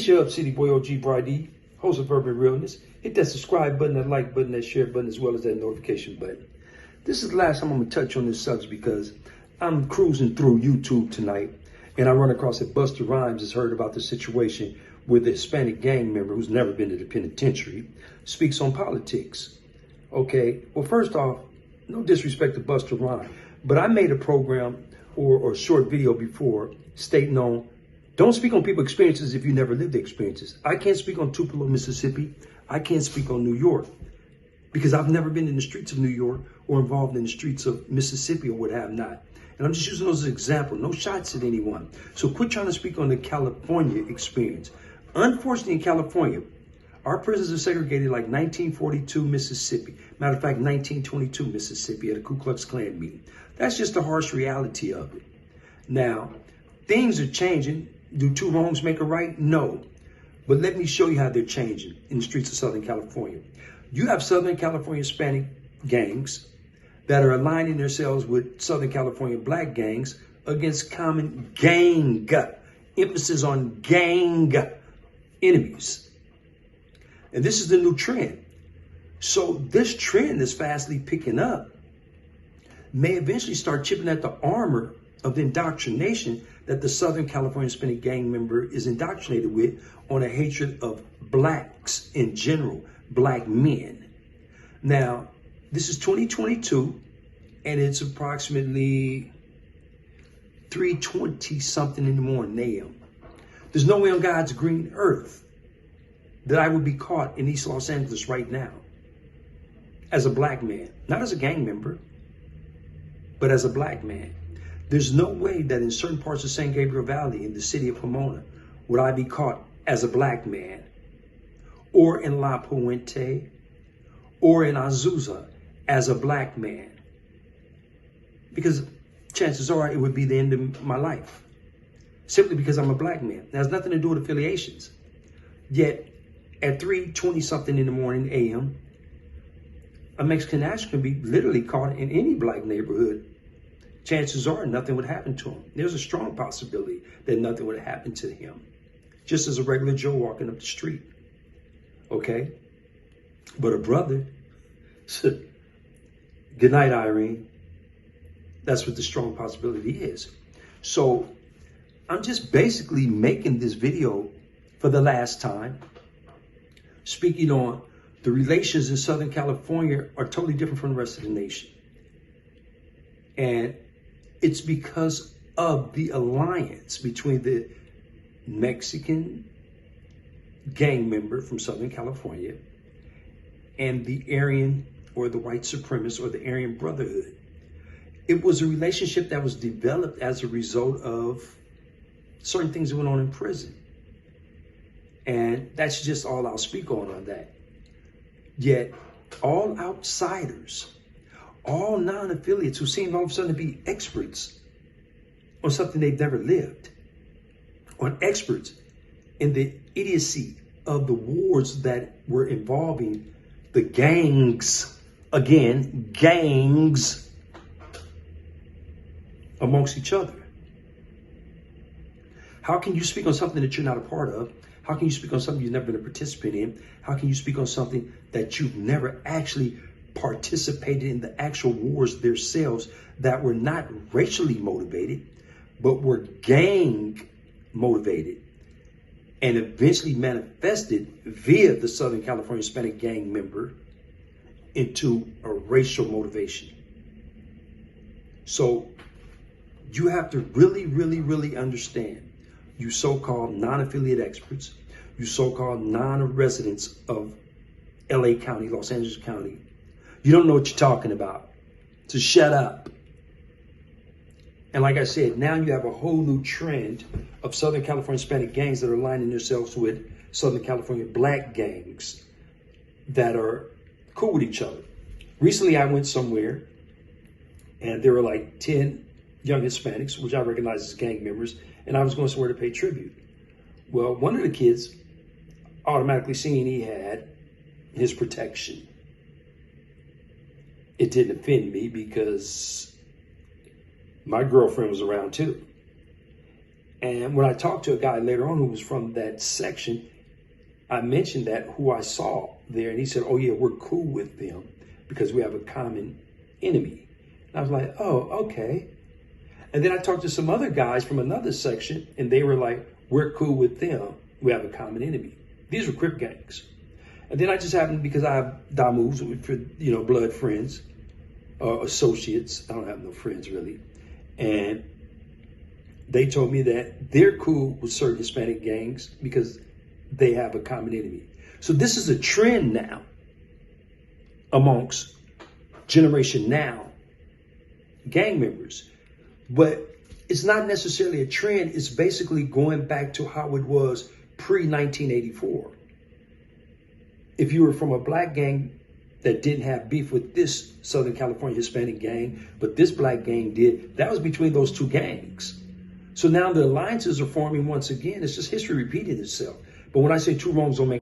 Your up, City Boy OG Bry-dee, host of Urban Realness. Hit that subscribe button, that like button, that share button, as well as that notification button. This is the last time I'm going to touch on this subject because I'm cruising through YouTube tonight and I run across that Busta Rhymes has heard about the situation where the Hispanic gang member who's never been to the penitentiary speaks on politics. Okay, well, first off, no disrespect to Busta Rhymes, but I made a program or a short video before stating on don't speak on people's experiences if you never lived the experiences. I can't speak on Tupelo, Mississippi. I can't speak on New York because I've never been in the streets of New York or involved in the streets of Mississippi or what have not. And I'm just using those as an example. No shots at anyone. So quit trying to speak on the California experience. Unfortunately, in California, our prisons are segregated like 1942 Mississippi. Matter of fact, 1922 Mississippi at a Ku Klux Klan meeting. That's just the harsh reality of it. Now, things are changing. Do two wrongs make a right? No. But let me show you how they're changing in the streets of Southern California. You have Southern California Hispanic gangs that are aligning themselves with Southern California black gangs against common gang, emphasis on gang enemies. And this is the new trend. So this trend is fastly picking up may eventually start chipping at the armor of the indoctrination that the Southern California Hispanic gang member is indoctrinated with on a hatred of blacks in general, black men. Now, this is 2022, and it's approximately 3:20 something in the morning a.m. There's no way on God's green earth that I would be caught in East Los Angeles right now as a black man, not as a gang member, but as a black man. There's no way that in certain parts of San Gabriel Valley, in the city of Pomona, would I be caught as a black man, or in La Puente, or in Azusa as a black man. Because chances are it would be the end of my life, simply because I'm a black man. It has nothing to do with affiliations. Yet, at 3:20 something in the morning a.m., a Mexican national can be literally caught in any black neighborhood. Chances are nothing would happen to him. There's a strong possibility that nothing would happen to him, just as a regular Joe walking up the street. Okay? But a brother, good night, Irene. That's what the strong possibility is. So I'm just basically making this video for the last time, speaking on the relations in Southern California are totally different from the rest of the nation. And it's because of the alliance between the Mexican gang member from Southern California and the Aryan or the white supremacist or the Aryan Brotherhood. It was a relationship that was developed as a result of certain things that went on in prison. And that's just all I'll speak on that. Yet all outsiders, all non-affiliates who seem all of a sudden to be experts on something they've never lived, on experts in the idiocy of the wars that were involving the gangs, again, gangs amongst each other. How can you speak on something that you're not a part of? How can you speak on something you've never been a participant in? How can you speak on something that you've never actually participated in the actual wars themselves that were not racially motivated, but were gang motivated and eventually manifested via the Southern California Hispanic gang member into a racial motivation? So you have to really, really, really understand, you so-called non-affiliate experts, you so-called non-residents of LA County, Los Angeles County, you don't know what you're talking about. So shut up. And like I said, now you have a whole new trend of Southern California Hispanic gangs that are aligning themselves with Southern California black gangs that are cool with each other. Recently, I went somewhere and there were like 10 young Hispanics, which I recognize as gang members, and I was going somewhere to pay tribute. Well, one of the kids automatically seeing he had his protection. It didn't offend me because my girlfriend was around too. And when I talked to a guy later on who was from that section, I mentioned that who I saw there, and he said, oh yeah, we're cool with them because we have a common enemy. And I was like, oh, okay. And then I talked to some other guys from another section, and they were like, we're cool with them. We have a common enemy. These were Crip gangs. And then I just happened, because I have damus, blood friends, associates. I don't have no friends really. And they told me that they're cool with certain Hispanic gangs because they have a common enemy. So this is a trend now amongst Generation Now gang members. But it's not necessarily a trend. It's basically going back to how it was pre-1984. If you were from a black gang that didn't have beef with this Southern California Hispanic gang, but this black gang did, that was between those two gangs. So now the alliances are forming once again. It's just history repeating itself. But when I say two wrongs don't make